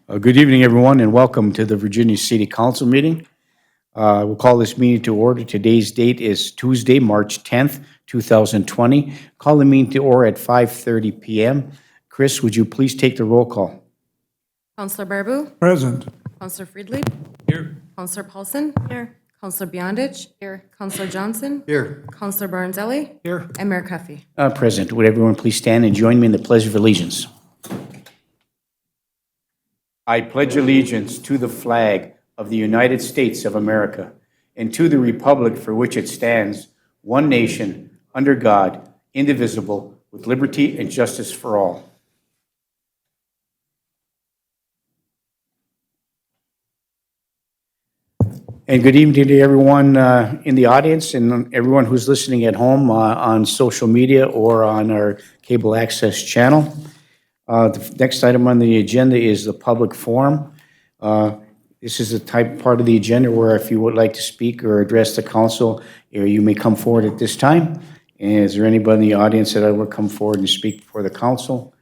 Good evening, everyone, and welcome to the Virginia City Council meeting. We'll call this meeting to order. Today's date is Tuesday, March 10th, 2020. Call the meeting to order at 5:30 p.m. Chris, would you please take the roll call? Councillor Barbu? Present. Councillor Friedli? Here. Councillor Paulson? Here. Councillor Beyondich? Here. Councillor Johnson? Here. Councillor Barnzelli? Here. And Mayor Cuffey. Present. Would everyone please stand and join me in the Pledge of Allegiance? I pledge allegiance to the flag of the United States of America and to the republic for which it stands, one nation, under God, indivisible, with liberty and justice for all. And good evening to everyone in the audience and everyone who's listening at home on social media or on our cable access channel. The next item on the agenda is the public forum. This is the part of the agenda where if you would like to speak or address the council, you may come forward at this time. And is there anybody in the audience that would come forward and speak before the council?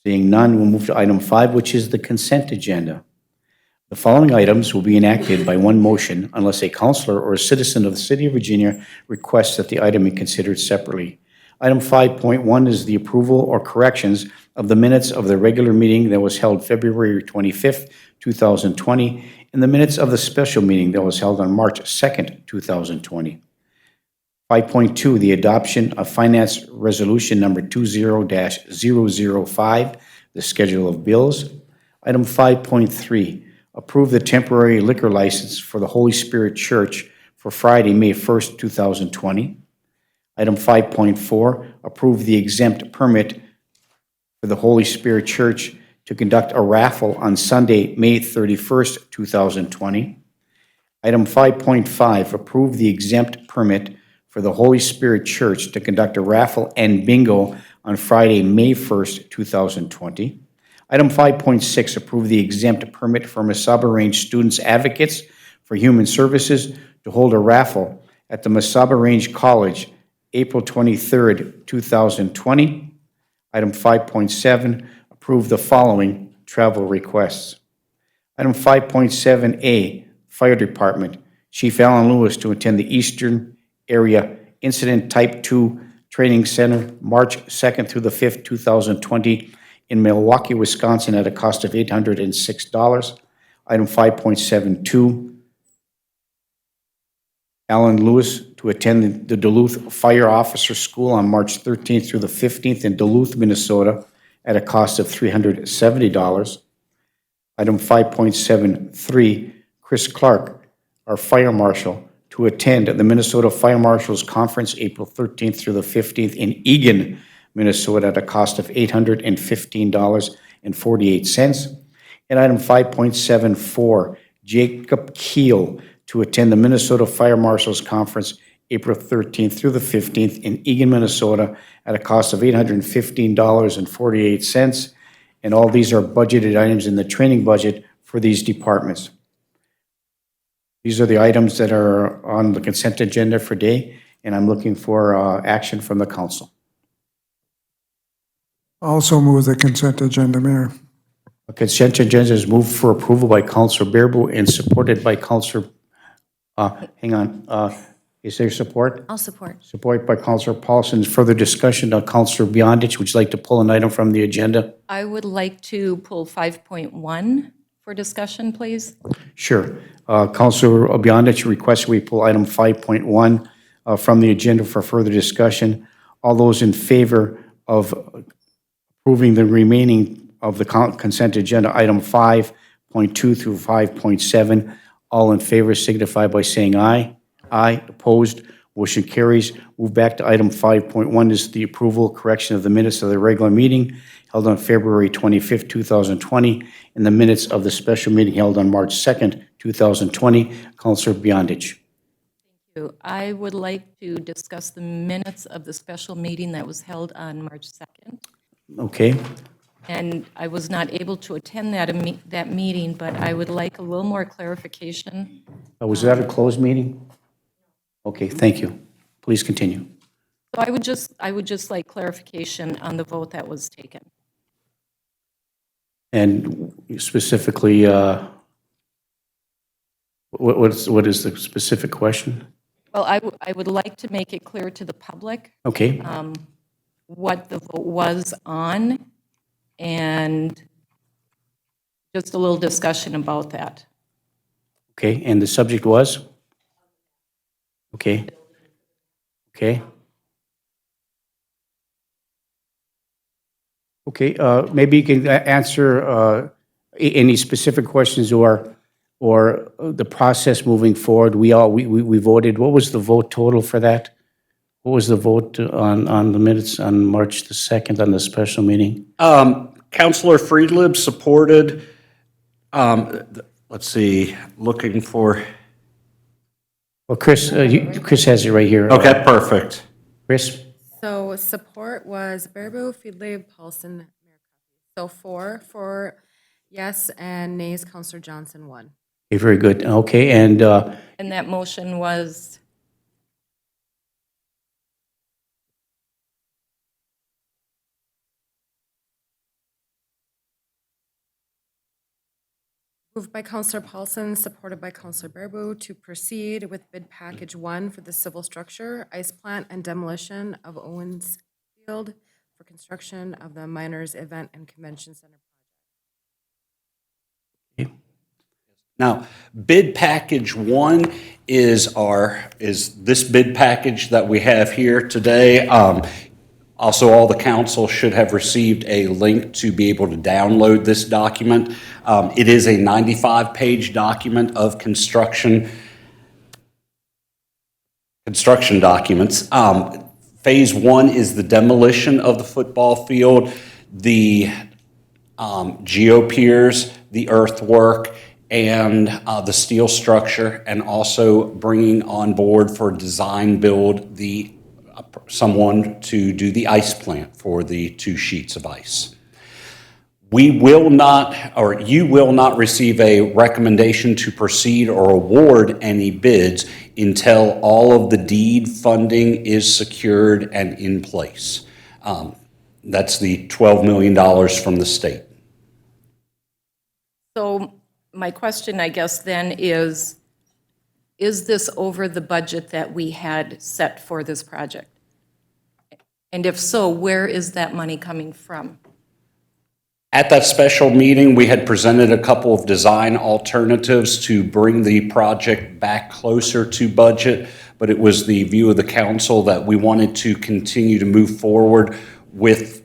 Seeing none, we'll move to item 5, which is the consent agenda. The following items will be enacted by one motion unless a councilor or a citizen of the City of Virginia requests that the item be considered separately. Item 5.1 is the approval or corrections of the minutes of the regular meeting that was held February 25th, 2020, and the minutes of the special meeting that was held on March 2nd, 2020. 5.2, the adoption of Finance Resolution Number 20-005, the schedule of bills. Item 5.3, approve the temporary liquor license for the Holy Spirit Church for Friday, May 1st, 2020. Item 5.4, approve the exempt permit for the Holy Spirit Church to conduct a raffle on Sunday, May 31st, 2020. Item 5.5, approve the exempt permit for the Holy Spirit Church to conduct a raffle and bingo on Friday, May 1st, 2020. Item 5.6, approve the exempt permit for Mesaba Range Students Advocates for Human Services to hold a raffle at the Mesaba Range College, April 23rd, 2020. Item 5.7, approve the following travel requests. Item 5.7A, Fire Department, Chief Alan Lewis to attend the Eastern Area Incident Type 2 Training Center, March 2nd through the 5th, 2020, in Milwaukee, Wisconsin, at a cost of $806. Item 5.72, Alan Lewis to attend the Duluth Fire Officer School on March 13th through the 15th in Duluth, Minnesota, at a cost of $370. Item 5.73, Chris Clark, our Fire Marshal, to attend the Minnesota Fire Marshals Conference April 13th through the 15th in Eagan, Minnesota, at a cost of $815.48. And item 5.74, Jacob Keel, to attend the Minnesota Fire Marshals Conference April 13th through the 15th in Eagan, Minnesota, at a cost of $815.48. And all these are budgeted items in the training budget for these departments. These are the items that are on the consent agenda for today, and I'm looking for action from the council. Also move the consent agenda, Mayor. The consent agenda is moved for approval by Councilor Barbu and supported by Councilor, is there support? I'll support. Support by Councilor Paulson. Further discussion on Councilor Beyondich. Would you like to pull an item from the agenda? I would like to pull 5.1 for discussion, please. Sure. Councilor Beyondich requests we pull item 5.1 from the agenda for further discussion. All those in favor of approving the remaining of the consent agenda, item 5.2 through 5.7, all in favor signify by saying aye. Aye. Opposed? Motion carries. Move back to item 5.1 is the approval, correction of the minutes of the regular meeting held on February 25th, 2020, and the minutes of the special meeting held on March 2nd, 2020. Councilor Beyondich. I would like to discuss the minutes of the special meeting that was held on March 2nd. Okay. And I was not able to attend that meeting, but I would like a little more clarification. Was that a closed meeting? Okay, thank you. Please continue. So I would just like clarification on the vote that was taken. And specifically, what is the specific question? Well, I would like to make it clear to the public Okay, what the vote was on, and just a little discussion about that. okay, and the subject was? Okay. Okay. Okay, maybe you can answer any specific questions or the process moving forward. We voted, what was the vote total for that? What was the vote on the minutes on March the 2nd on the special meeting? Counselor Friedlib supported, let's see, looking for, Well, Chris, Chris has it right here. okay, perfect. Chris? So support was Baraboo, Fidley, Paulson, Mayor Coffey. So four for yes and nays, Counselor Johnson, one. Okay, very good. Okay, and And that motion was, Moved by Counselor Paulson, supported by Counselor Baraboo to proceed with bid package one for the civil structure, ice plant, and demolition of Owens Field for construction of the Miners Event and Convention Center. Now, bid package one is this bid package that we have here today. Also, all the council should have received a link to be able to download this document. It is a 95-page document of construction documents. Phase one is the demolition of the football field, the geopiers, the earthwork, and the steel structure, and also bringing on board for design build someone to do the ice plant for the 2 sheets of ice. We will not, or you will not receive a recommendation to proceed or award any bids until all of the deed funding is secured and in place. That's the $12 million from the state. so my question, I guess, then is this over the budget that we had set for this project? And if so, where is that money coming from? At that special meeting, we had presented a couple of design alternatives to bring the project back closer to budget, but it was the view of the council that we wanted to continue to move forward with,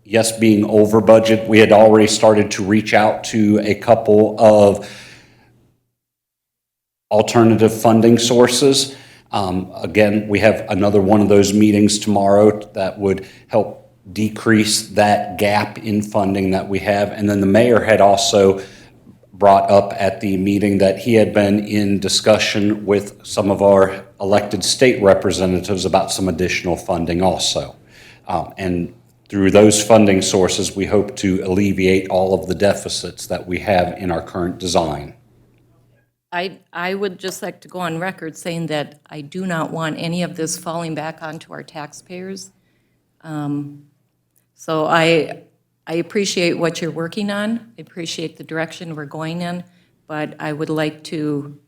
yes, being over budget. We had already started to reach out to a couple of alternative funding sources. Again, we have another one of those meetings tomorrow that would help decrease that gap in funding that we have. And then the mayor had also brought up at the meeting that he had been in discussion with some of our elected state representatives about some additional funding also. And through those funding sources, we hope to alleviate all of the deficits that we have in our current design. I would just like to go on record saying that I do not want any of this falling back onto our taxpayers. So I appreciate what you're working on. I appreciate the direction we're going in, but I would like to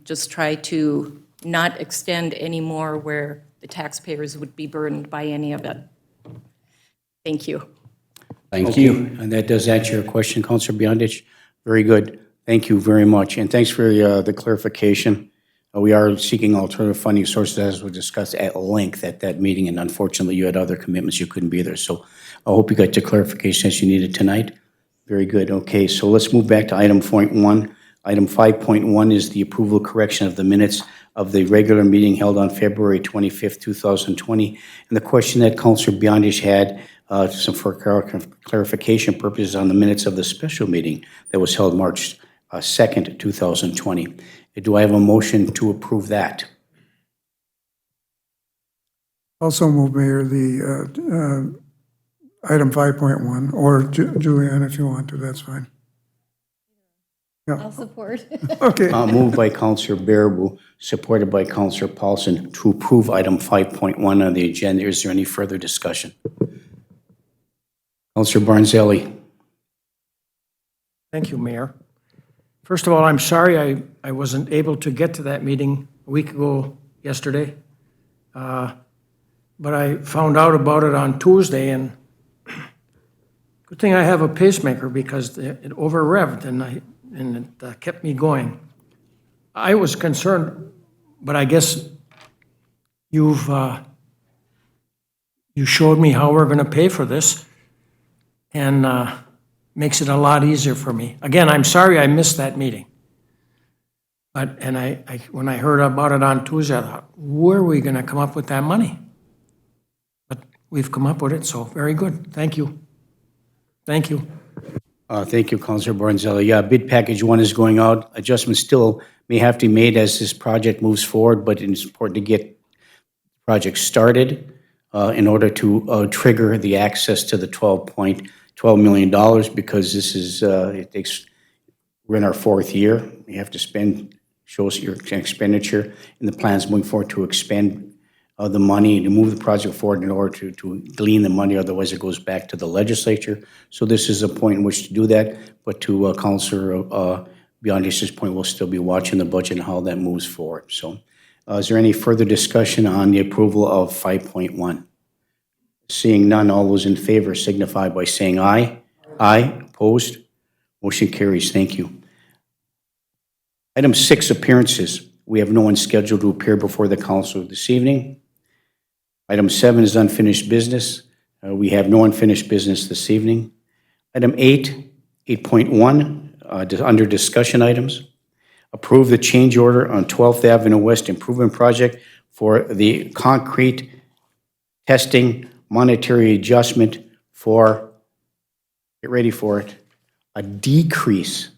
just try to not extend any more where the taxpayers would be burdened by any of it. Thank you. Thank you. And that does answer your question, Councilor Beyondich. Very good. Thank you very much. And thanks for the clarification. We are seeking alternative funding sources, as we discussed at length at that meeting, and unfortunately, you had other commitments, you couldn't be there. So I hope you got the clarification that you needed tonight. Very good. Okay, so let's move back to item point 1. Item 5.1 is the approval correction of the minutes of the regular meeting held on February 25th, 2020. And the question that Councilor Beyondich had, for clarification purposes on the minutes of the special meeting that was held March 2nd, 2020. Do I have a motion to approve that? Also move, Mayor, the item 5.1, or Julianne, if you want to, that's fine. I'll support. Okay, Moved by Councilor Baraboo, supported by Councilor Paulson to approve item 5.1 on the agenda. Is there any further discussion? Councilor Barnzelli. Thank you, Mayor. First of all, I'm sorry I wasn't able to get to that meeting a week ago yesterday. But I found out about it on Tuesday, and good thing I have a pacemaker because it over-revved and it kept me going. I was concerned, but I guess you showed me how we're going to pay for this, and makes it a lot easier for me. Again, I'm sorry I missed that meeting. But, and when I heard about it on Tuesday, I thought, where are we going to come up with that money? But we've come up with it, so very good. Thank you. Thank you. Thank you, Councilor Barnzella. Yeah, bid package 1 is going out. Adjustments still may have to be made as this project moves forward, but it's important to get the project started in order to trigger the access to the $12.12 million, because this is, we're in our 4th year. You have to spend, shows your expenditure, and the plans moving forward to expend the money, to move the project forward in order to glean the money, otherwise it goes back to the legislature. So this is a point in which to do that, but to Councilor Beyondish's point, we'll still be watching the budget and how that moves forward. So is there any further discussion on the approval of 5.1? Seeing none, all those in favor signify by saying aye. Aye. Opposed? Motion carries. Thank you. Item 6, appearances. We have no one scheduled to appear before the council this evening. Item 7 is unfinished business. We have no unfinished business this evening. Item 8.1, under discussion items. Approve the change order on 12th Avenue West Improvement Project for the concrete testing monetary adjustment for, get ready for it, a decrease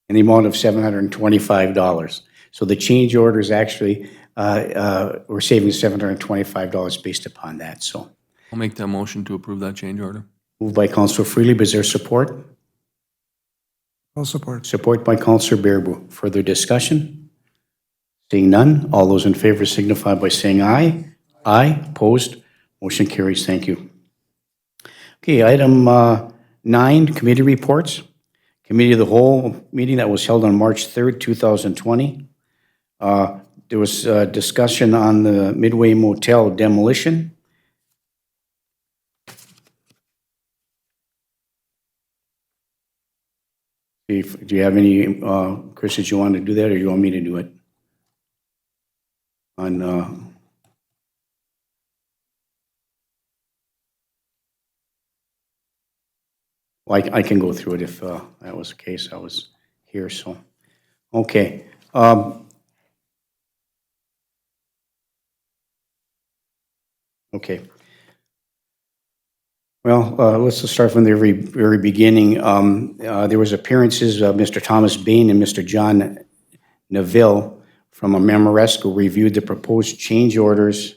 in the amount of $725. So the change order is actually, we're saving $725 based upon that. So I'll make that motion to approve that change order. moved by Councilor Freely, but is there support? I'll support. Support by Councilor Bearable. Further discussion? Seeing none, all those in favor signify by saying aye. Aye. Opposed? Motion carries. Thank you. Okay, item 9, committee reports. Committee of the Whole meeting that was held on March 3rd, 2020. There was discussion on the Midway Motel demolition. Do you have any, Chris, did you want to do that, or you want me to do it? On, well, I can go through it if that was the case. I was here, so. Okay. Okay. Well, let's just start from the very beginning. There was appearances of Mr. Thomas Bain and Mr. John Neville from Ameresco reviewed the proposed change orders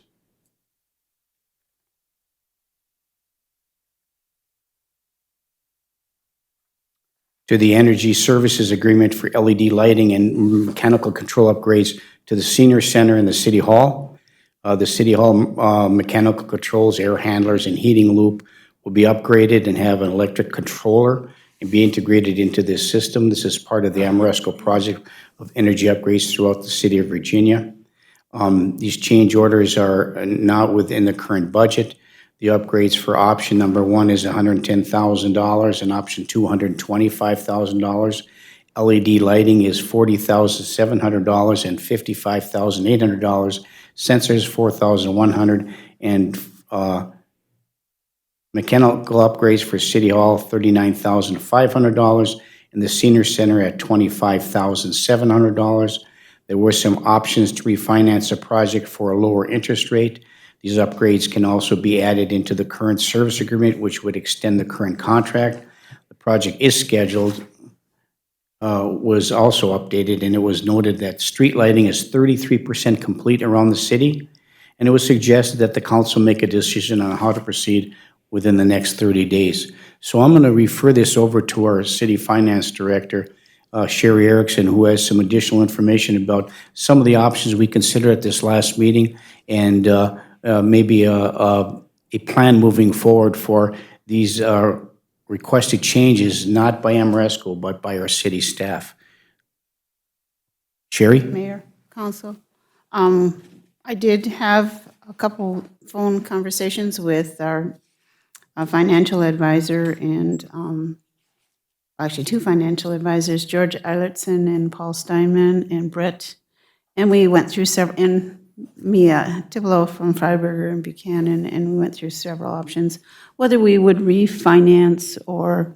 to the energy services agreement for LED lighting and mechanical control upgrades to the senior center and the city hall. The city hall mechanical controls, air handlers, and heating loop will be upgraded and have an electric controller and be integrated into this system. This is part of the Ameresco project of energy upgrades throughout the city of Virginia. These change orders are not within the current budget. The upgrades for option number 1 is $110,000 and option 2, $125,000. LED lighting is $40,700 and $55,800. Sensors, $4,100, and mechanical upgrades for City Hall, $39,500, and the Senior Center at $25,700. There were some options to refinance the project for a lower interest rate. These upgrades can also be added into the current service agreement, which would extend the current contract. The project is scheduled, was also updated, and it was noted that street lighting is 33% complete around the city, and it was suggested that the council make a decision on how to proceed within the next 30 days. So I'm going to refer this over to our city finance director, Sherry Erickson, who has some additional information about some of the options we considered at this last meeting, and maybe a plan moving forward for these requested changes not by Amoresco, but by our city staff. Sherry? Mayor, council. I did have a couple phone conversations with our financial advisor and, actually two financial advisors, George Eilertson and Paul Steinman and Brett. And we went through several, and Mia Tibolo from Freiberger and Buchanan, and we went through several options, whether we would refinance or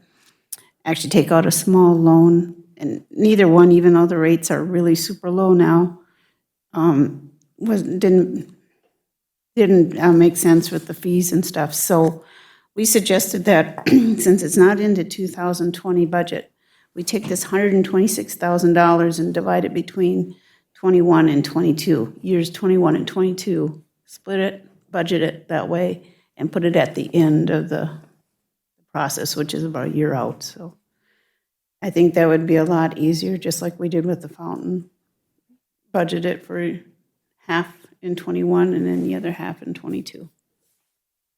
actually take out a small loan. And neither one, even though the rates are really super low now, didn't make sense with the fees and stuff. So we suggested that since it's not in the 2020 budget, we take this $126,000 and divide it between 21 and 22, years 21 and 22, split it, budget it that way, and put it at the end of the process, which is about a year out. So I think that would be a lot easier, just like we did with the fountain. Budget it for half in 21 and then the other half in 22.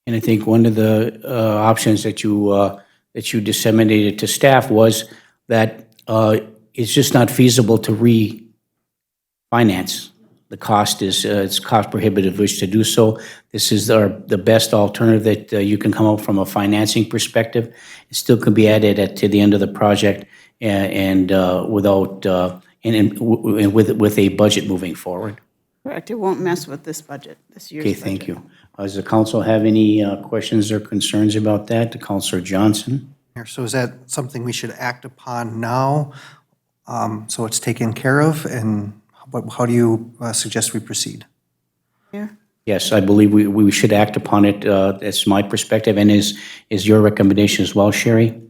And I think one of the options that you disseminated to staff was that it's just not feasible to refinance. The cost is, it's cost prohibitive wish to do so. This is the best alternative that you can come up from a financing perspective. It still can be added to the end of the project and without, with a budget moving forward. Correct, it won't mess with this budget, this year's Okay, budget. thank you. Does the council have any questions or concerns about that? To Councilor Johnson? So is that something we should act upon now? So it's taken care of, and how do you suggest we proceed? Mayor? Yes, I believe we should act upon it. That's my perspective, and is your recommendation as well, Sherry?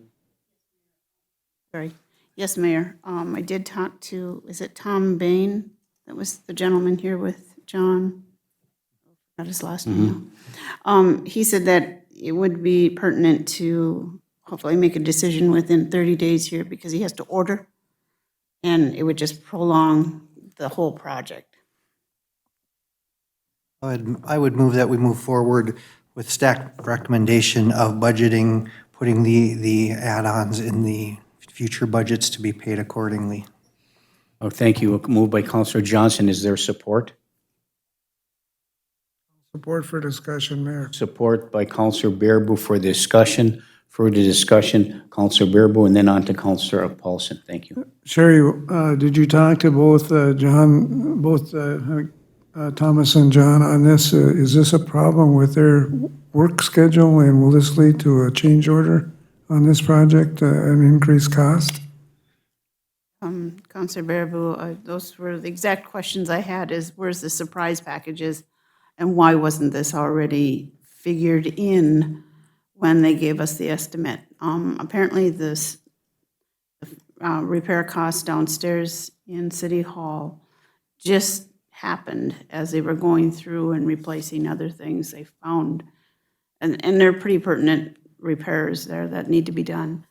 Sorry. Yes, Mayor. I did talk to, is it Tom Bain? That was the gentleman here with John. Not his last name now. He said that it would be pertinent to hopefully make a decision within 30 days here because he has to order. And it would just prolong the whole project. I would move that we move forward with staff recommendation of budgeting, putting the add-ons in the future budgets to be paid accordingly. Oh, thank you. Moved by Councilor Johnson. Is there support? Support for discussion, Mayor. Support by Councilor Bearable for discussion. Further discussion, Councilor Bearable, and then on to Councilor Paulson. Thank you. Sherry, did you talk to both Thomas and John on this? Is this a problem with their work schedule, and will this lead to a change order on this project, an increased cost? Councilor Baraboo, those were the exact questions I had is where's the surprise packages and why wasn't this already figured in when they gave us the estimate? Apparently this repair cost downstairs in City Hall just happened as they were going through and replacing other things they found. And they're pretty pertinent repairs there that need to be done.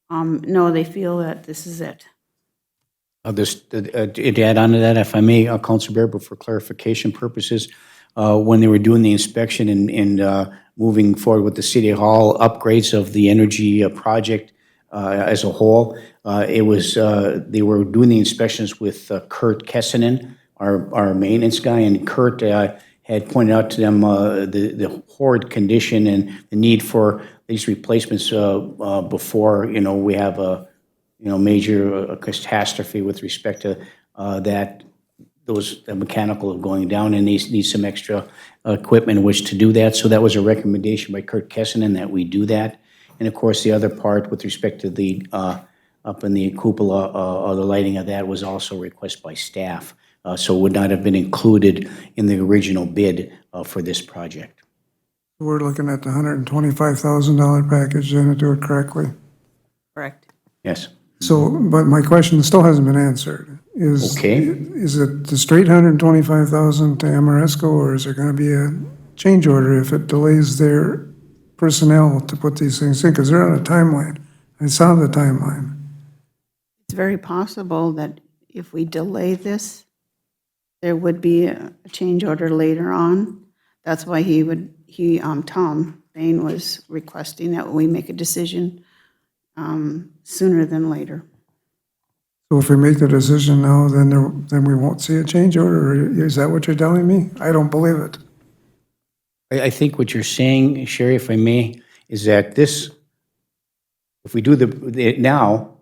No, they feel that this is it. To add on to that, if I may, Councilor Bearable, for clarification purposes, when they were doing the inspection and moving forward with the City Hall upgrades of the energy project as a whole, it was they were doing the inspections with Kurt Kessinen, our maintenance guy, and Kurt had pointed out to them the horrid condition and the need for these replacements before we have a major catastrophe with respect to the mechanical going down, and need some extra equipment in which to do that. So that was a recommendation by Kurt Kessinen that we do that. And of course, the other part with respect to the up in the cupola, the lighting of that was also a request by staff. So would not have been included in the original bid for this project. We're looking at the $125,000 package, then, to do it correctly. Correct. Yes. So, but my question still hasn't been answered. Okay. Is it the straight $125,000 to Amoresco, or is there going to be a change order if it delays their personnel to put these things in? Because they're on a timeline. I saw the timeline. It's very possible that if we delay this, there would be a change order later on. That's why Tom Bain was requesting that we make a decision sooner than later. So if we make the decision now, then we won't see a change order, or is that what you're telling me? I don't believe it. I think what you're saying, Sherry, if I may, is that this, if we do it now,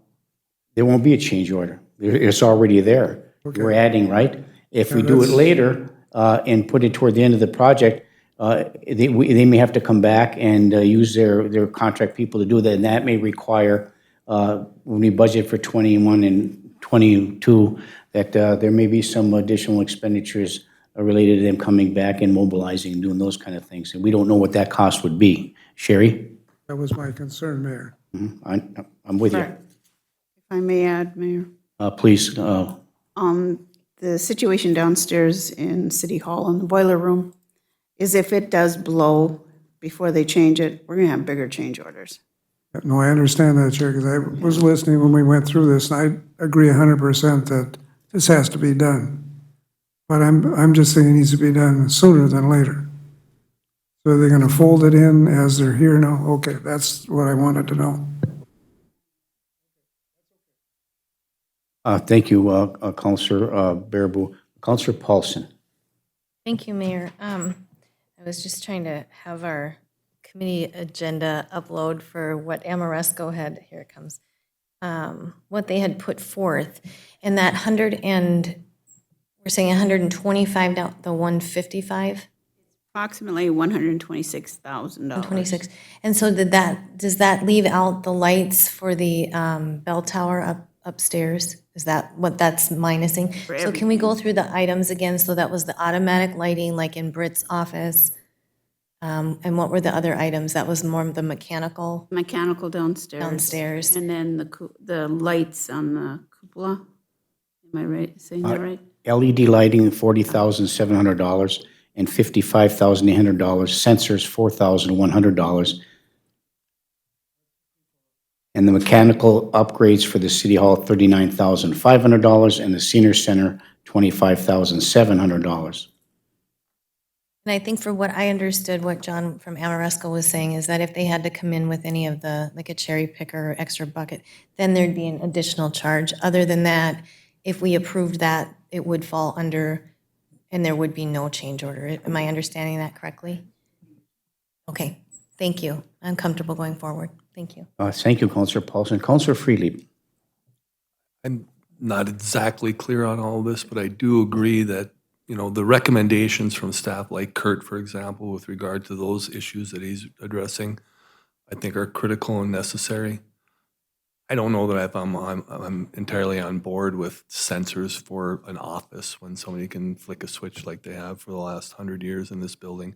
there won't be a change order. It's already there. We're adding, right? If we do it later and put it toward the end of the project, they may have to come back and use their contract people to do that, and that may require, when we budget for 21 and 22, that there may be some additional expenditures related to them coming back and mobilizing and doing those kind of things. And we don't know what that cost would be. Sherry? That was my concern, Mayor. I'm with you. If I may add, Mayor, Please, the situation downstairs in City Hall in the boiler room is if it does blow before they change it, we're going to have bigger change orders. No, I understand that, Chair, because I was listening when we went through this, and I agree 100% that this has to be done. But I'm just saying it needs to be done sooner than later. So are they going to fold it in as they're here now? Okay, that's what I wanted to know. thank you, Counselor Baraboo. Counselor Paulson. Thank you, Mayor. I was just trying to have our committee agenda upload for what Amoresco had, here it comes, what they had put forth. And that we're saying 125 down, the 155? Approximately $126,000. 26. And so does that leave out the lights for the bell tower upstairs? Is that what that's minusing? So can we go through the items again? So that was the automatic lighting, like in Britt's office. And what were the other items? That was more of the mechanical Mechanical downstairs. downstairs. And then the lights on the cupola. Am I right, saying that right? LED lighting, $40,700 and $55,800. Sensors, $4,100. And the mechanical upgrades for the City Hall, $39,500, and the Senior Center, $25,700. And I think for what I understood, what John from Amoresco was saying is that if they had to come in with any of the, like a cherry picker or extra bucket, then there'd be an additional charge. Other than that, if we approved that, it would fall under, and there would be no change order. Am I understanding that correctly? Okay, thank you. I'm comfortable going forward. Thank you. Thank you, Counselor Paulson. Counselor Freely. I'm not exactly clear on all of this, but I do agree that, the recommendations from staff like Kurt, for example, with regard to those issues that he's addressing, I think are critical and necessary. I don't know that I'm entirely on board with sensors for an office when somebody can flick a switch like they have for the last 100 years in this building,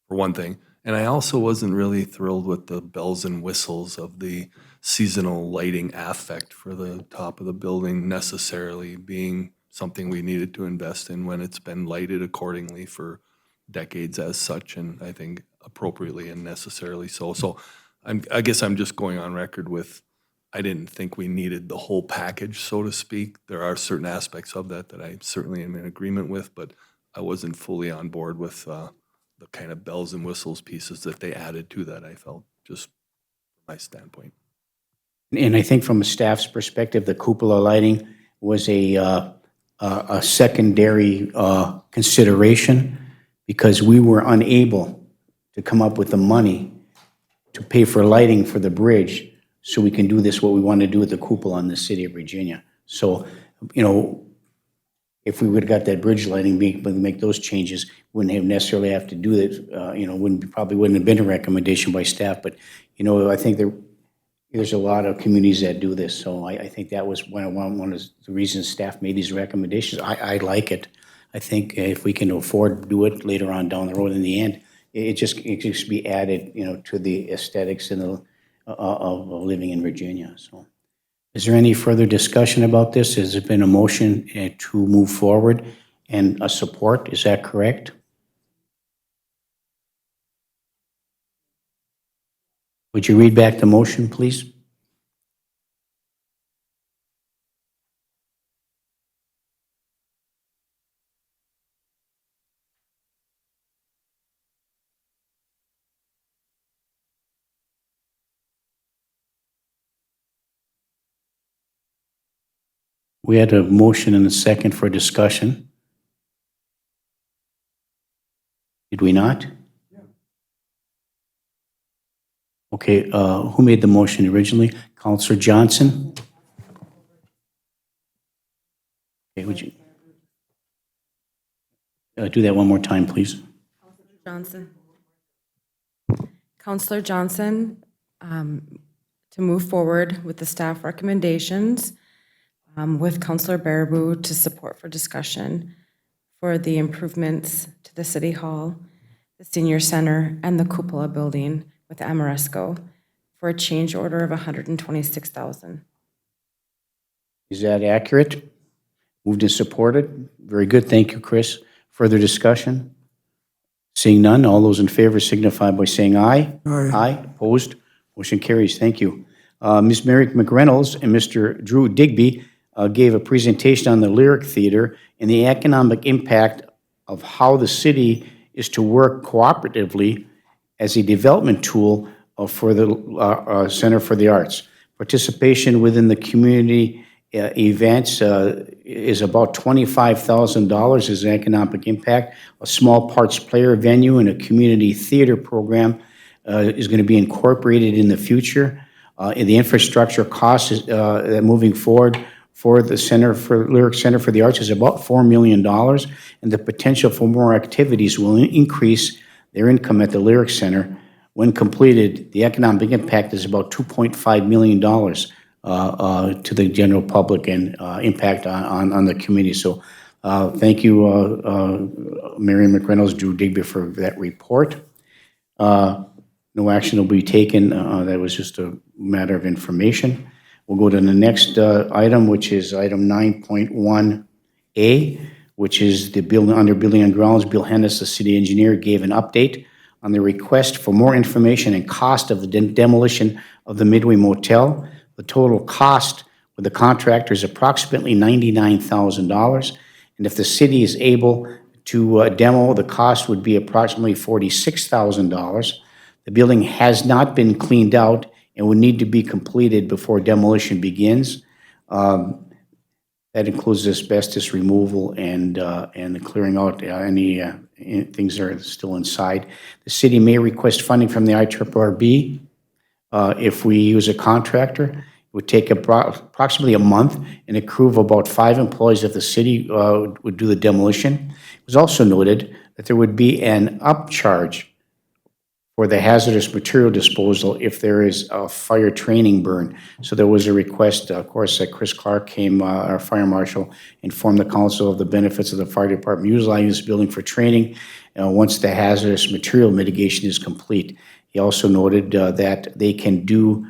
for one thing. And I also wasn't really thrilled with the bells and whistles of the seasonal lighting affect for the top of the building necessarily being something we needed to invest in when it's been lighted accordingly for decades as such, and I think appropriately and necessarily so. So I guess I'm just going on record with, I didn't think we needed the whole package, so to speak. There are certain aspects of that I certainly am in agreement with, but I wasn't fully on board with the kind of bells and whistles pieces that they added to that, I felt, just from my standpoint. And I think from a staff's perspective, the cupola lighting was a secondary consideration because we were unable to come up with the money to pay for lighting for the bridge so we can do this, what we want to do with the cupola in the city of Virginia. So, if we would have got that bridge lighting, make those changes, wouldn't have necessarily have to do it, probably wouldn't have been a recommendation by staff, but, I think there's a lot of communities that do this, so I think that was one of the reasons staff made these recommendations. I like it. I think if we can afford to do it later on down the road in the end, it just be added, to the aesthetics and of living in Virginia, so. Is there any further discussion about this? Has there been a motion to move forward and a support? Is that correct? Would you read back the motion, please? We had a motion and a second for discussion. Did we not? Okay, who made the motion originally? Counselor Johnson? Okay, would you do that one more time, please? Johnson. Counselor Johnson, to move forward with the staff recommendations with Counselor Baraboo to support for discussion for the improvements to the City Hall, the Senior Center, and the Cupola Building with Amoresco for a change order of $126,000. Is that accurate? Moved and supported? Very good, thank you, Chris. Further discussion? Seeing none, all those in favor signify by saying aye. Aye. Aye, opposed? Motion carries, thank you. Ms. Mary McReynolds and Mr. Drew Digby gave a presentation on the Lyric Theater and the economic impact of how the city is to work cooperatively as a development tool for the Center for the Arts. Participation within the community events is about $25,000 as an economic impact. A small parts player venue and a community theater program is going to be incorporated in the future. The infrastructure costs moving forward for the Lyric Center for the Arts is about $4 million, and the potential for more activities will increase their income at the Lyric Center. When completed, the economic impact is about $2.5 million to the general public and impact on the community. So thank you, Mary McReynolds, Drew Digby, for that report. No action will be taken. That was just a matter of information. We'll go to the next item, which is item 9.1A, which is the building under Building and Grounds. Bill Hennis, the city engineer, gave an update on the request for more information and cost of the demolition of the Midway Motel. The total cost with the contractor is approximately $99,000, and if the city is able to demo, the cost would be approximately $46,000. The building has not been cleaned out and would need to be completed before demolition begins. That includes asbestos removal and the clearing out any things that are still inside. The city may request funding from the IRRB if we use a contractor. It would take approximately a month and a crew of about 5 employees if the city would do the demolition. It was also noted that there would be an upcharge for the hazardous material disposal if there is a fire training burn. So there was a request, of course, that Chris Clark came, our fire marshal, informed the council of the benefits of the fire department utilizing this building for training once the hazardous material mitigation is complete. He also noted that they can do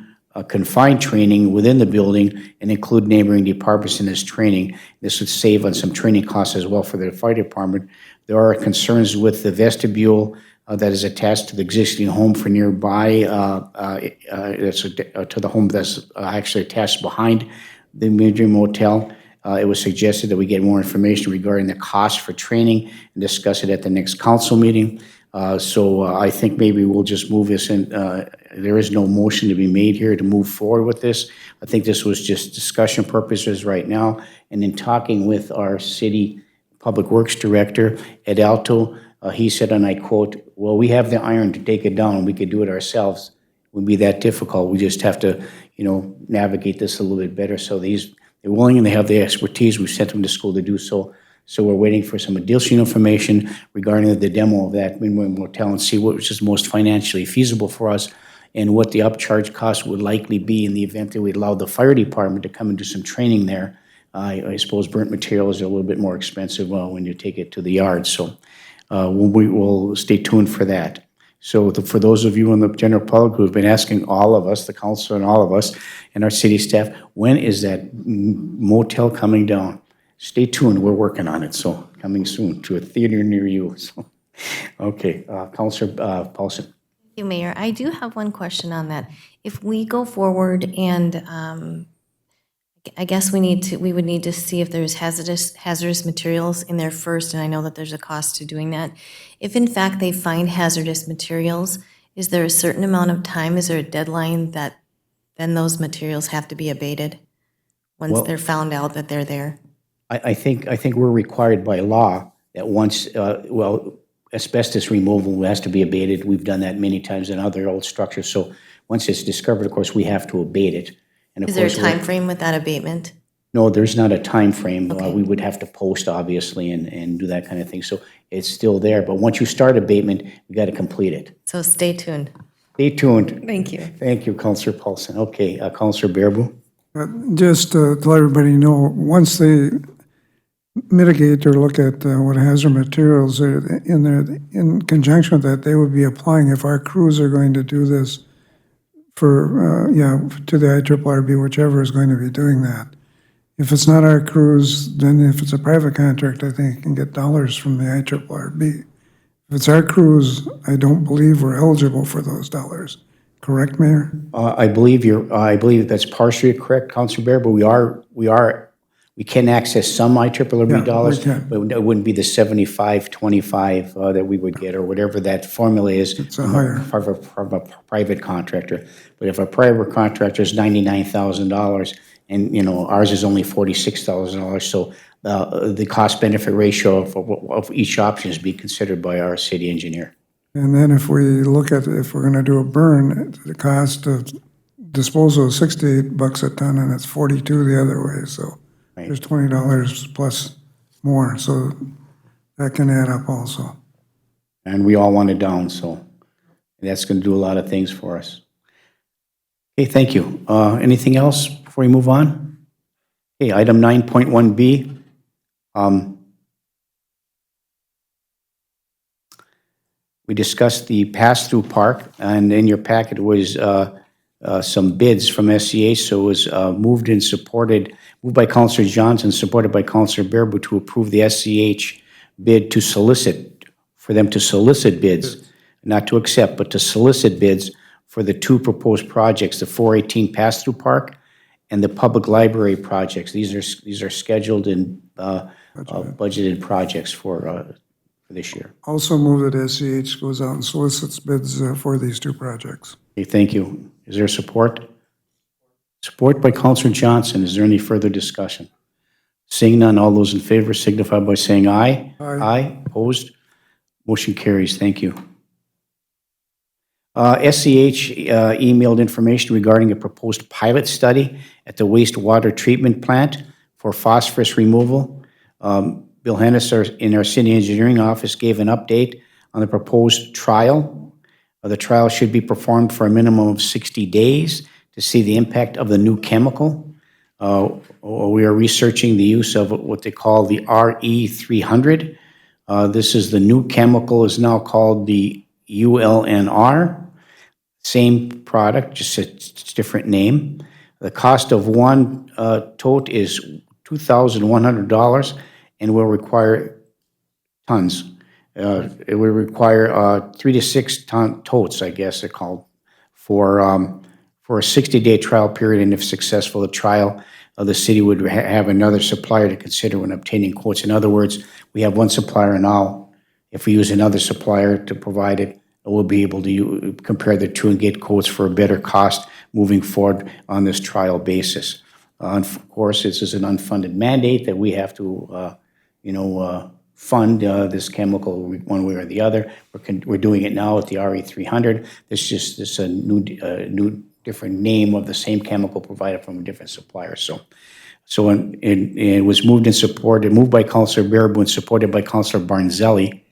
confined training within the building and include neighboring departments in this training. This would save on some training costs as well for the fire department. There are concerns with the vestibule that is attached to the existing home for nearby, to the home that's actually attached behind the Midway Motel. It was suggested that we get more information regarding the cost for training and discuss it at the next council meeting. So I think maybe we'll just move this in. There is no motion to be made here to move forward with this. I think this was just discussion purposes right now. And in talking with our city public works director, Ed Alto, he said, and I quote, "Well, we have the iron to take it down. We could do it ourselves. It would be that difficult. We just have to, navigate this a little bit better." So they're willing and they have the expertise. We've sent them to school to do so. So we're waiting for some additional information regarding the demo of that Midway Motel and see which is most financially feasible for us and what the upcharge cost would likely be in the event that we allow the fire department to come and do some training there. I suppose burnt materials are a little bit more expensive when you take it to the yard. So we'll stay tuned for that. So for those of you in the general public who have been asking all of us, the council and all of us, and our city staff, when is that motel coming down? Stay tuned, we're working on it, so coming soon to a theater near you. So, okay, Councilor Paulson. Thank you, Mayor. I do have one question on that. If we go forward and I guess we would need to see if there's hazardous materials in there first, and I know that there's a cost to doing that. If in fact they find hazardous materials, is there a certain amount of time, is there a deadline that then those materials have to be abated? once they're found out that they're there? I think we're required by law that once, asbestos removal has to be abated. We've done that many times in other old structures. So once it's discovered, of course, we have to abate it. And of Is there a course, time frame with that abatement? no, there's not a time frame. We would have to post, obviously, and do that kind of thing. So it's still there. But once you start abatement, we got to complete it. So stay tuned. Stay tuned. Thank you. Thank you, Councillor Paulson. Okay, Councillor Bearable. Just to let everybody know, once they mitigate or look at what hazard materials are in there, in conjunction with that, they would be applying, if our crews are going to do this for, to the IRRB, whichever is going to be doing that. If it's not our crews, then if it's a private contract, I think it can get dollars from the IRRB. If it's our crews, I don't believe we're eligible for those dollars. Correct, Mayor? I believe that's partially correct, Councillor Bear, but we can access some IRRB dollars, we can. but it wouldn't be the 75-25 that we would get, or whatever that formula is from a private contractor. But if a private contractor is $99,000, and, ours is only $46,000, so the cost-benefit ratio of each option is being considered by our city engineer. And then if we look at, if we're gonna do a burn, the cost of disposal is $68 a ton, and it's 42 the other way, so there's $20 plus more, so that can add up also. And we all want it down, so that's going to do a lot of things for us. Okay, thank you. Anything else before we move on? Okay, item 9.1B. We discussed the pass-through park, and in your packet was some bids from SCH, so it was moved by Councillor Johnson, supported by Councillor Bearable, to approve the SCH bid for them to solicit bids, not to accept, but to solicit bids for the two proposed projects, the 418 pass-through park and the public library projects. These are scheduled and budgeted projects for this year. Also move that SCH goes out and solicits bids for these two projects. Okay, thank you. Is there support? Support by Councillor Johnson. Is there any further discussion? Seeing none, all those in favor signify by saying aye. Aye. Opposed? Motion carries. Thank you. SCH emailed information regarding a proposed pilot study at the wastewater treatment plant for phosphorus removal. Bill Hennis in our city engineering office gave an update on the proposed trial. The trial should be performed for a minimum of 60 days to see the impact of the new chemical. We are researching the use of what they call the RE300. This is the new chemical, is now called the ULNR. Same product, just a different name. The cost of one tote is $2,100 and will require tons. It will require 3 to 6 ton totes, I guess they're called, for a 60-day trial period. And if successful, the trial, the city would have another supplier to consider when obtaining quotes. In other words, we have one supplier now. If we use another supplier to provide it, we'll be able to compare the two and get quotes for a better cost moving forward on this trial basis. Of course, this is an unfunded mandate that we have to, fund this chemical one way or the other. We're doing it now with the RE300. This is a new different name of the same chemical provided from a different supplier. So it was moved by Councillor Bearable and supported by Councillor Barnzelli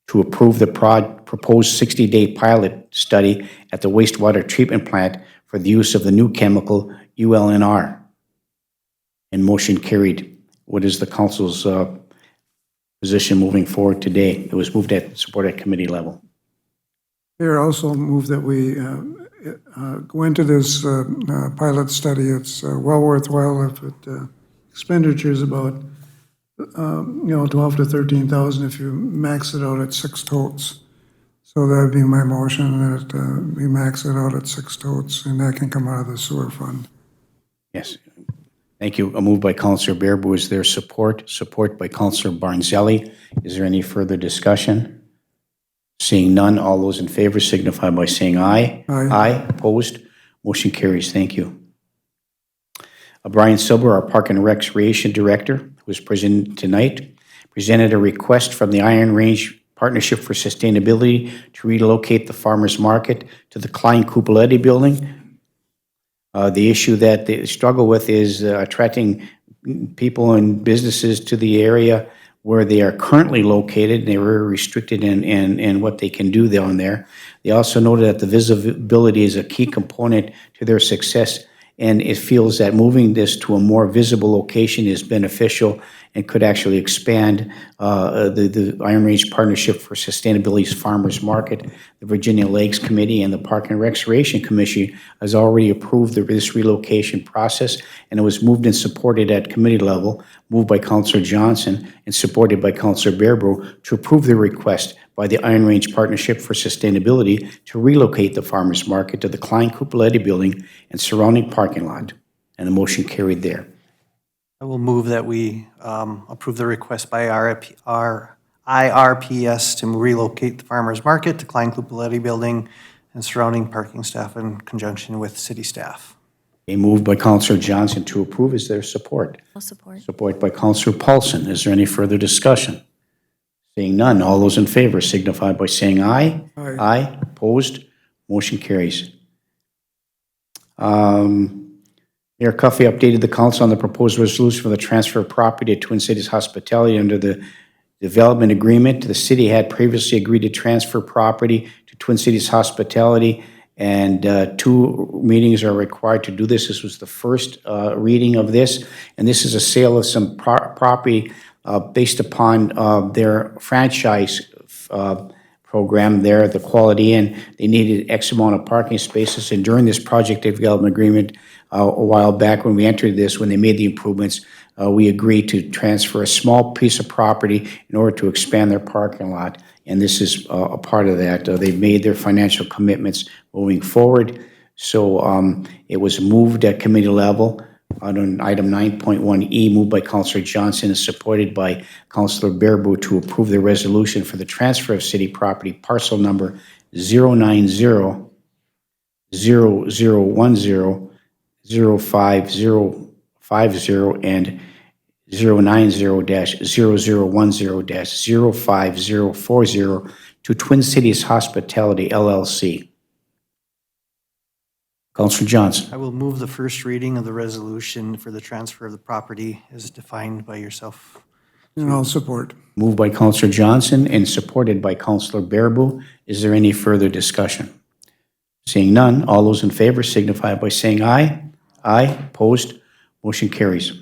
to approve the proposed 60-day pilot study at the wastewater treatment plant for the use of the new chemical ULNR. And motion carried. What is the council's position moving forward today? It was moved at support at committee level. Here also move that we go into this pilot study. It's well worthwhile if it expenditures about 12 to 13,000 if you max it out at 6 totes. So that would be my motion, that we max it out at 6 totes, and that can come out of the sewer fund. Yes. Thank you. A move by Councillor Bearable. Is there support? Support by Councillor Barnzelli. Is there any further discussion? Seeing none, all those in favor signify by saying aye. Aye. Aye. Opposed? Motion carries. Thank you. Brian Silber, our Park and Recreation Director, who is present tonight, presented a request from the Iron Range Partnership for Sustainability to relocate the farmers market to the Klein Cupoletti building. The issue that they struggle with is attracting people and businesses to the area where they are currently located. They were restricted in what they can do down there. They also noted that the visibility is a key component to their success, and it feels that moving this to a more visible location is beneficial and could actually expand the Iron Range Partnership for Sustainability's Farmers Market. The Virginia Lakes Committee and the Park and Recreation Commission has already approved this relocation process, and it was moved and supported at committee level, moved by Councillor Johnson and supported by Councillor Bearbrou, to approve the request by the Iron Range Partnership for Sustainability to relocate the farmers market to the Klein Cupoletti building and surrounding parking lot. And the motion carried there. I will move that we approve the request by our IRPS to relocate the farmers market to Klein Cupoletti building and surrounding parking staff in conjunction with city staff. A move by Councillor Johnson to approve. Is there support? I'll support. Support by Councillor Paulson. Is there any further discussion? Seeing none, all those in favor signify by saying aye. Aye. Aye. Opposed? Motion carries. Mayor Cuffey updated the council on the proposed resolution for the transfer of property to Twin Cities Hospitality under the development agreement. The city had previously agreed to transfer property to Twin Cities Hospitality, and 2 meetings are required to do this. This was the first reading of this, and this is a sale of some property based upon their franchise program there, the Quality Inn. They needed X amount of parking spaces, and during this project development agreement a while back when we entered this, when they made the improvements, we agreed to transfer a small piece of property in order to expand their parking lot, and this is a part of that. They've made their financial commitments moving forward, so it was moved at committee level on item 9.1E, moved by Councillor Johnson and supported by Councillor Bearbrou to approve the resolution for the transfer of city property, parcel number 090 0010 05050 and 090-0010-05040 to Twin Cities Hospitality LLC. Councillor Johnson. I will move the first reading of the resolution for the transfer of the property as defined by yourself. And I'll support. Moved by Councillor Johnson and supported by Councillor Bearbrou. Is there any further discussion? Seeing none, all those in favor signify by saying aye. Aye. Opposed? Motion carries.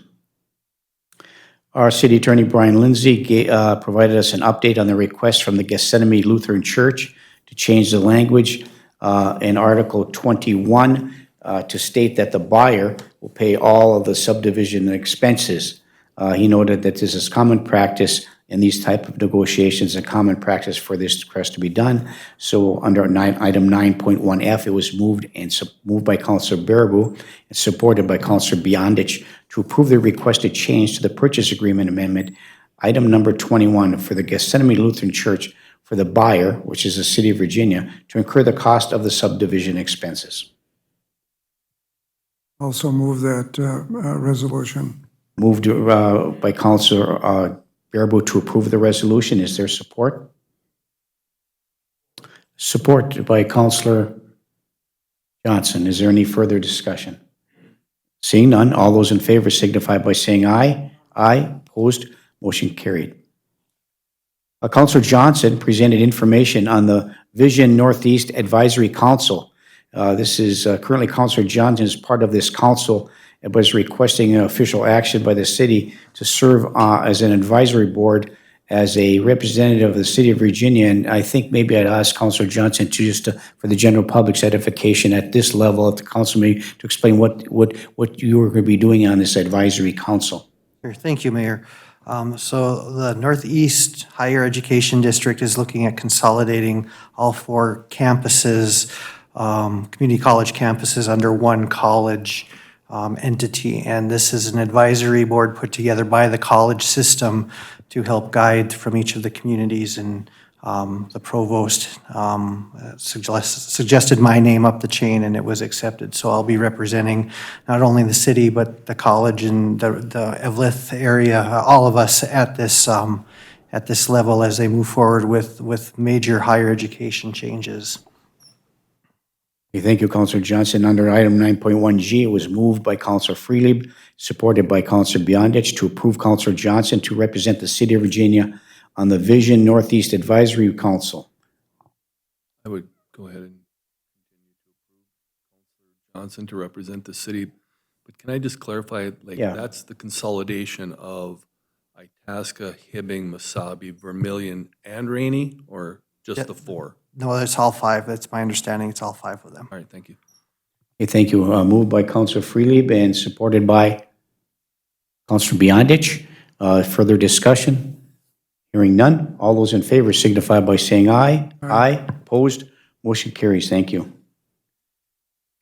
Our City Attorney Brian Lindsay provided us an update on the request from the Gethsemane Lutheran Church to change the language in Article 21 to state that the buyer will pay all of the subdivision expenses. He noted that this is common practice in these type of negotiations, and common practice for this request to be done. So under item 9.1F, it was moved by Councillor Bearbrou and supported by Councillor Beyondich to approve the requested change to the purchase agreement amendment, item number 21, for the Gethsemane Lutheran Church for the buyer, which is the City of Virginia, to incur the cost of the subdivision expenses. Also move that resolution. Moved by Councillor Bearbrou to approve the resolution. Is there support? Support by Councillor Johnson. Is there any further discussion? Seeing none, all those in favor signify by saying aye. Aye. Opposed? Motion carried. Councillor Johnson presented information on the Vision Northeast Advisory Council. This is currently Councillor Johnson is part of this council, but is requesting an official action by the city to serve as an advisory board as a representative of the City of Virginia. And I think maybe I'd ask Councillor Johnson to just for the general public's edification at this level at the council meeting to explain what you are going to be doing on this advisory council. Sure. Thank you, Mayor. So the Northeast Higher Education District is looking at consolidating all 4 campuses, community college campuses under one college entity. And this is an advisory board put together by the college system to help guide from each of the communities and the provost suggested my name up the chain, and it was accepted. So I'll be representing not only the city, but the college and the Evlith area, all of us at this level as they move forward with major higher education changes. Okay, thank you, Councilor Johnson. Under item 9.1G, it was moved by Councilor Freely, supported by Councilor Beyondich, to approve Councilor Johnson to represent the city of Virginia on the Vision Northeast Advisory Council. I would go ahead and continue to approve Counselor Johnson to represent the city. But can I just clarify, like, Yeah. that's the consolidation of Itasca, Hibbing, Masabi, Vermillion, and Rainey, or just the four? No, it's all five. That's my understanding. It's all five of them. All right, thank you. Okay, thank you. Moved by Councilor Freely and supported by Councilor Beyondich. Further discussion? Hearing none. All those in favor signify by saying aye. Aye. Opposed? Motion carries. Thank you.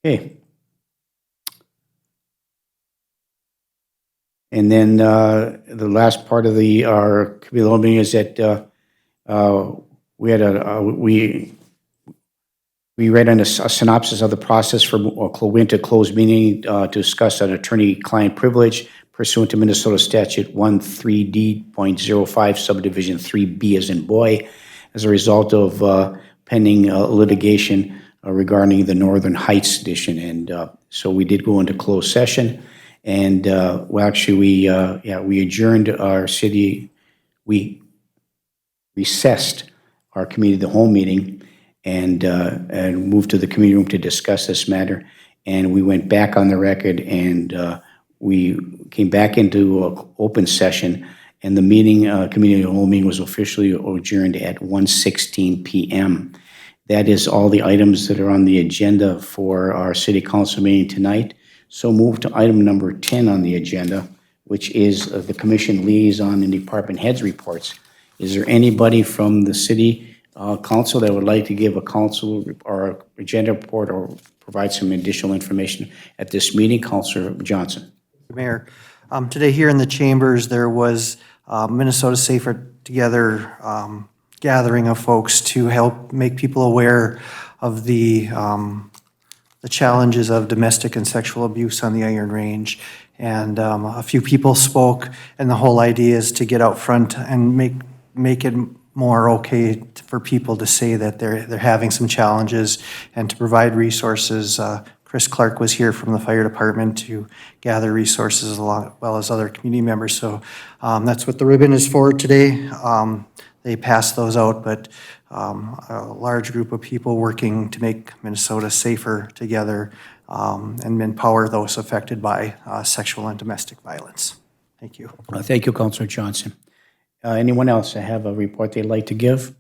Okay. And then the last part of our committee meeting is that we had we read a synopsis of the process for went to closed meeting to discuss an attorney-client privilege pursuant to Minnesota Statute 13D.05 subdivision 3B as in boy, as a result of pending litigation regarding the Northern Heights edition. And so we did go into closed session. And we adjourned our city, we recessed our committee of the whole meeting and moved to the committee room to discuss this matter. And we went back on the record and we came back into open session, and the meeting, committee of the whole meeting was officially adjourned at 1:16 p.m. That is all the items that are on the agenda for our city council meeting tonight. So move to item number 10 on the agenda, which is the commission liaison and department heads reports. Is there anybody from the city council that would like to give a council or agenda report or provide some additional information at this meeting? Councilor Johnson. Mayor, today here in the chambers, there was Minnesota Safer Together gathering of folks to help make people aware of the challenges of domestic and sexual abuse on the Iron Range. And a few people spoke, and the whole idea is to get out front and make it more okay for people to say that they're having some challenges and to provide resources. Chris Clark was here from the fire department to gather resources as well as other community members. So that's what the ribbon is for today. They passed those out, but a large group of people working to make Minnesota safer together and empower those affected by sexual and domestic violence. Thank you. Thank you, Councilor Johnson. Anyone else have a report they'd like to give?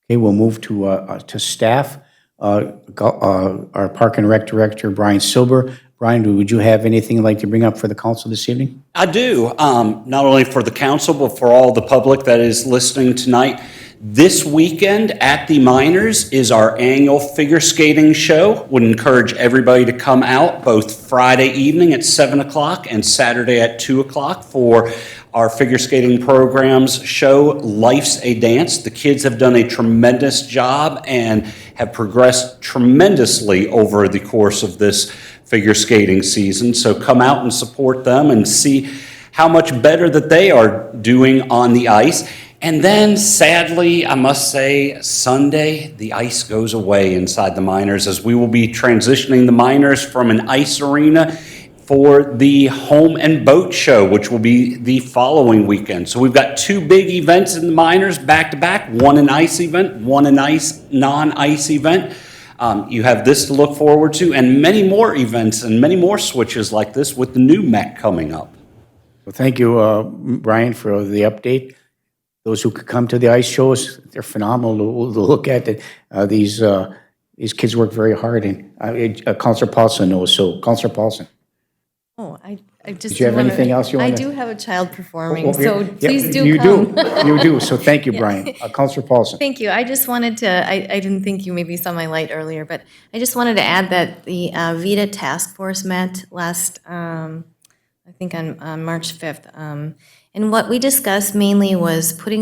Okay, we'll move to staff. Our Park and Rec Director, Brian Silber. Brian, would you have anything you'd like to bring up for the council this evening? I do, not only for the council, but for all the public that is listening tonight. This weekend at the Miners is our annual figure skating show. Would encourage everybody to come out both Friday evening at 7 o'clock and Saturday at 2 o'clock for our figure skating programs show, Life's a Dance. The kids have done a tremendous job and have progressed tremendously over the course of this figure skating season. So come out and support them and see how much better that they are doing on the ice. And then, sadly, I must say, Sunday, the ice goes away inside the Miners as we will be transitioning the Miners from an ice arena for the home and boat show, which will be the following weekend. So we've got two big events in the Miners back to back, one an ice event, one a non-ice event. You have this to look forward to and many more events and many more switches like this with the new MEC coming up. Well, thank you, Brian, for the update. Those who could come to the ice shows, they're phenomenal to look at. These kids work very hard, and Councilor Paulson knows. So, Councilor Paulson. Oh, I just. Did you have anything else you I wanna- do have a child performing, Well, so yeah, please do you come. You do. So thank you, Brian. Councilor Paulson. Thank you. I just wanted to, I didn't think you maybe saw my light earlier, but I just wanted to add that the VITA task force met last, I think on March 5th. And what we discussed mainly was we're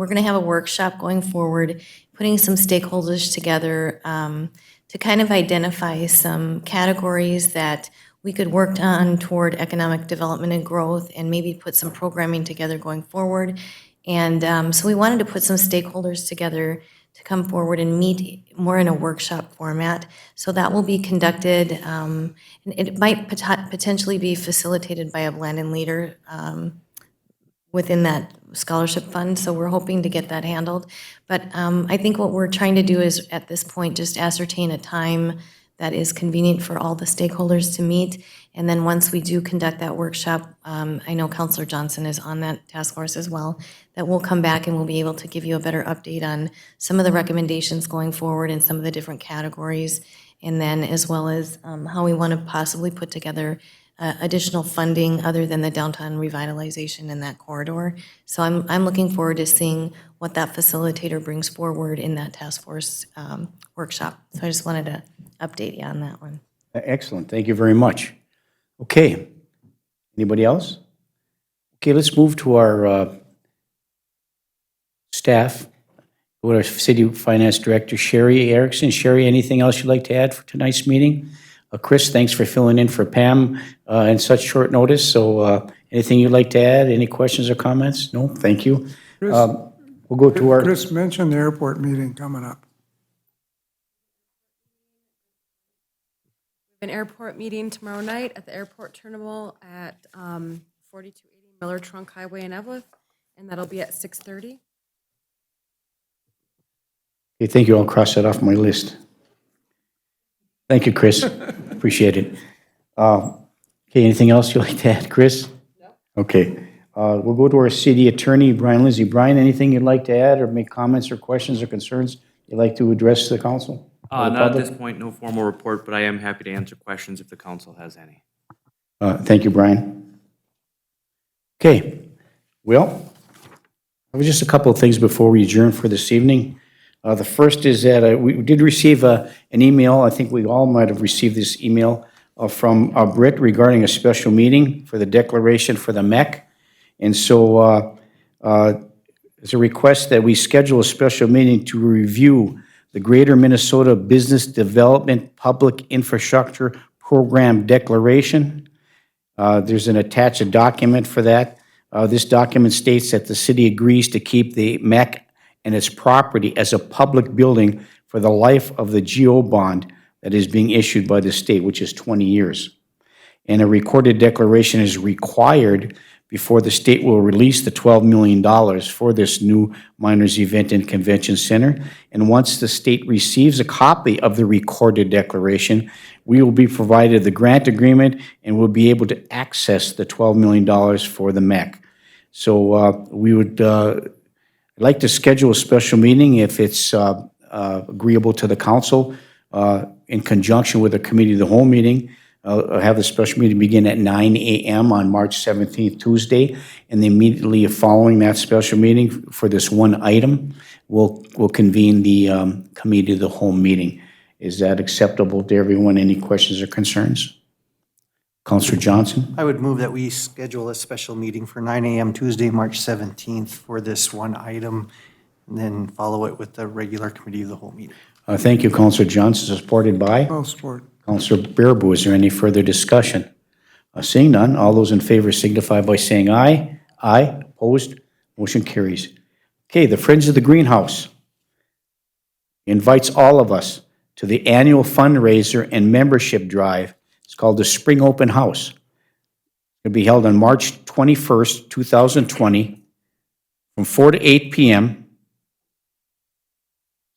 going to have a workshop going forward, putting some stakeholders together to kind of identify some categories that we could work on toward economic development and growth, and maybe put some programming together going forward. And so we wanted to put some stakeholders together to come forward and meet more in a workshop format. So that will be conducted, and it might potentially be facilitated by a Blandon leader within that scholarship fund, so we're hoping to get that handled. But I think what we're trying to do is, at this point, just ascertain a time that is convenient for all the stakeholders to meet. And then once we do conduct that workshop, I know Counselor Johnson is on that task force as well, that we'll come back and we'll be able to give you a better update on some of the recommendations going forward and some of the different categories, and then as well as how we want to possibly put together additional funding other than the downtown revitalization in that corridor. So I'm looking forward to seeing what that facilitator brings forward in that task force workshop. So I just wanted to update you on that one. Excellent, thank you very much. Okay, anybody else? Okay, let's move to our staff. Go to our City Finance Director, Sherry Erickson. Sherry, anything else you'd like to add for tonight's meeting? Chris, thanks for filling in for Pam in such short notice. So anything you'd like to add? Any questions or comments? No, thank you. We'll go to our... Chris mentioned the airport meeting coming up. An airport meeting tomorrow night at the airport terminal at 4280 Miller Trunk Highway in Evelyn, and that'll be at 6:30. Okay, thank you. I'll cross that off my list. Thank you, Chris. Appreciate it. Okay, anything else you'd like to add, Chris? No. Okay. We'll go to our city attorney, Brian Lindsay. Brian, anything you'd like to add or make comments or questions or concerns you'd like to address to the council? Not at this point, no formal report, but I am happy to answer questions if the council has any. Thank you, Brian. Okay. Well, there was just a couple of things before we adjourn for this evening. The first is that we did receive an email. I think we all might have received this email from Britt regarding a special meeting for the declaration for the MEC. And so there's a request that we schedule a special meeting to review the Greater Minnesota Business Development Public Infrastructure Program Declaration. There's an attached document for that. This document states that the city agrees to keep the MEC and its property as a public building for the life of the GO bond that is being issued by the state, which is 20 years. And a recorded declaration is required before the state will release the $12 million for this new Miners Event and Convention Center. And once the state receives a copy of the recorded declaration, we will be provided the grant agreement and will be able to access the $12 million for the MEC. So we would like to schedule a special meeting if it's agreeable to the council in conjunction with a committee of the whole meeting. Have the special meeting begin at 9 a.m. on March 17th, Tuesday, and immediately following that special meeting for this one item, we'll convene the committee of the whole meeting. Is that acceptable to everyone? Any questions or concerns? Councilor Johnson? I would move that we schedule a special meeting for 9 a.m. Tuesday, March 17th for this one item, and then follow it with the regular committee of the whole meeting. Thank you, Councilor Johnson, supported by? All support. Councilor Bearable. Is there any further discussion? Seeing none, all those in favor signify by saying aye. Aye. Opposed? Motion carries. Okay, the Friends of the Greenhouse invites all of us to the annual fundraiser and membership drive. It's called the Spring Open House. It'll be held on March 21st, 2020, from 4 to 8 p.m.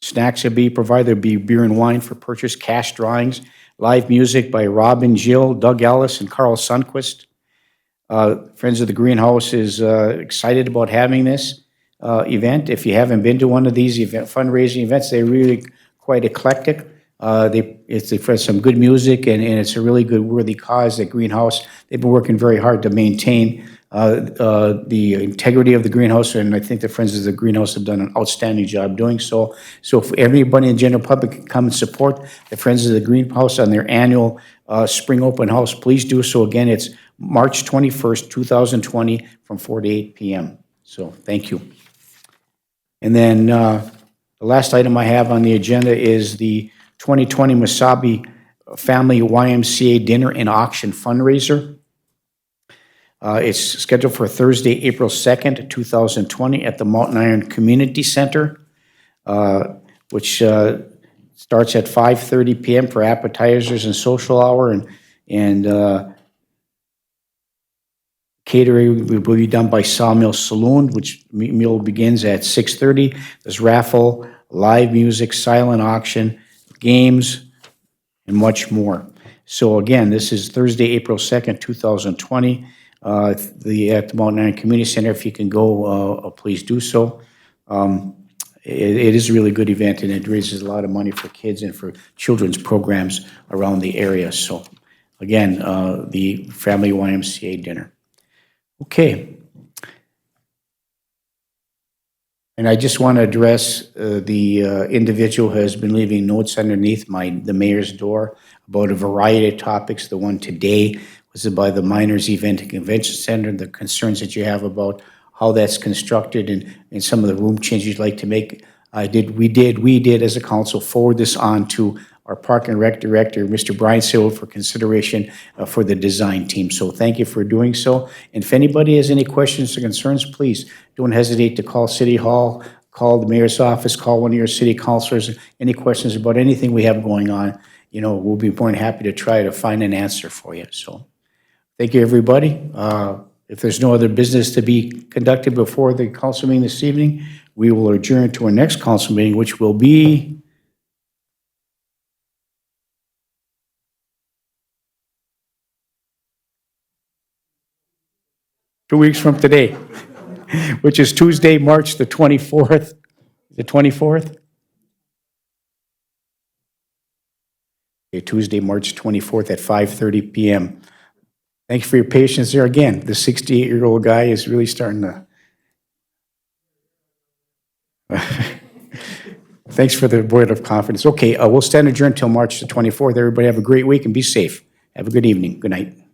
Snacks will be provided. There'll be beer and wine for purchase, cash drawings, live music by Robin Gill, Doug Ellis, and Carl Sundquist. Friends of the Greenhouse is excited about having this event. If you haven't been to one of these fundraising events, they're really quite eclectic. It's for some good music, and it's a really good, worthy cause. The Greenhouse, they've been working very hard to maintain the integrity of the greenhouse, and I think the Friends of the Greenhouse have done an outstanding job doing so. So if everybody in the general public can come and support the Friends of the Greenhouse on their annual Spring Open House, please do so. Again, it's March 21st, 2020, from 4 to 8 p.m. So thank you. And then the last item I have on the agenda is the 2020 Masabi Family YMCA Dinner and Auction Fundraiser. It's scheduled for Thursday, April 2nd, 2020 at the Mountain Iron Community Center, which starts at 5:30 p.m. for appetizers and social hour, and catering will be done by Sawmill Saloon, which meal begins at 6:30. There's raffle, live music, silent auction, games, and much more. So again, this is Thursday, April 2nd, 2020, at the Mountain Iron Community Center. If you can go, please do so. It is a really good event, and it raises a lot of money for kids and for children's programs around the area. So again, the Family YMCA Dinner. Okay. And I just want to address the individual who has been leaving notes underneath the mayor's door about a variety of topics. The one today was by the Miners Event and Convention Center, the concerns that you have about how that's constructed and some of the room changes you'd like to make. We did as a council forward this on to our Park and Rec Director, Mr. Brian Sewell, for consideration for the design team. So thank you for doing so. And if anybody has any questions or concerns, please don't hesitate to call City Hall, call the mayor's office, call one of your city councilors. Any questions about anything we have going on, we'll be more than happy to try to find an answer for you. So thank you, everybody. If there's no other business to be conducted before the council meeting this evening, we will adjourn to our next council meeting, which will be two weeks from today, which is Tuesday, March the 24th. The 24th? Okay, Tuesday, March 24th at 5:30 p.m. Thank you for your patience there. Again, the 68-year-old guy is really starting to... Thanks for the vote of confidence. Okay, we'll stand adjourned until March the 24th. Everybody have a great week and be safe. Have a good evening. Good night.